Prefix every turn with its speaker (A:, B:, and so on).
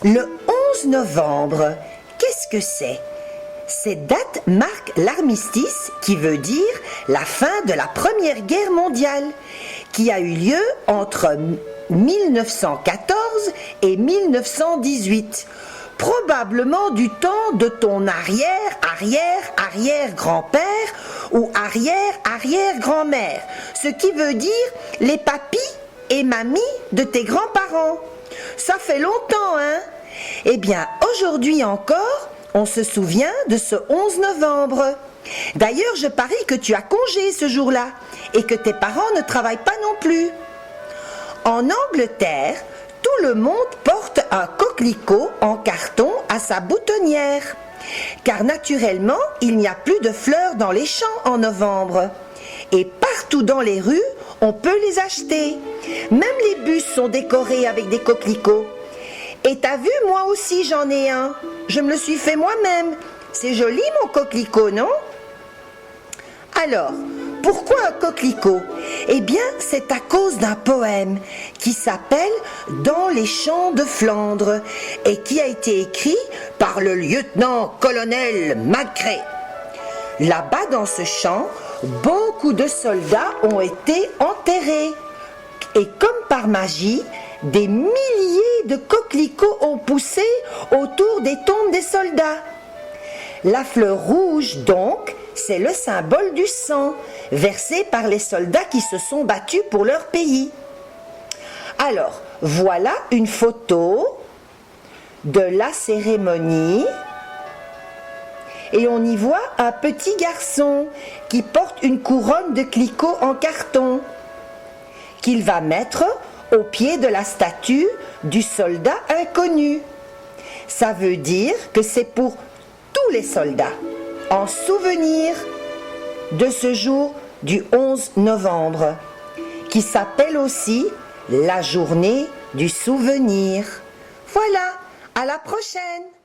A: Le 11 novembre, qu'est-ce que c'est? Cette date marque l'armistice qui veut dire la fin de la Première Guerre mondiale qui a eu lieu entre 1914 et 1918, probablement du temps de ton arrière-arrière-arrière-grand-père ou arrière-arrière-grand-mère, ce qui veut dire les papis et mamies de tes grands-parents. Ça fait longtemps, hein? Eh bien, aujourd'hui encore, on se souvient de ce 11 novembre. D'ailleurs, je parie que tu as congé ce jour-là et que tes parents ne travaillent pas non plus. En Angleterre, tout le monde porte un coquelicot en carton à sa boutonnière. Car naturellement, il n'y a plus de fleurs dans les champs en novembre. Et partout dans les rues, on peut les acheter. Même les bus sont décorés avec des coquelicots. Et t'as vu, moi aussi j'en ai un. Je me le suis fait moi-même. C'est joli mon coquelicot, non? Alors, pourquoi un coquelicot? Eh bien, c'est à cause d'un poème qui s'appelle « Dans les champs de Flandre » et qui a été écrit par le lieutenant-colonel Macré. Là-bas dans ce champ, beaucoup de soldats ont été enterrés. Et comme par magie, des milliers de coquelicots ont poussé autour des tombes des soldats. La fleur rouge, donc, c'est le symbole du sang, versé par les soldats qui se sont battus pour leur pays. Alors, voilà une photo de la cérémonie. Et on y voit un petit garçon qui porte une couronne de cliquot en carton qu'il va mettre au pied de la statue du soldat inconnu. Ça veut dire que c'est pour tous les soldats, en souvenir de ce jour du 11 novembre, qui s'appelle aussi la journée du souvenir. Voilà, à la prochaine!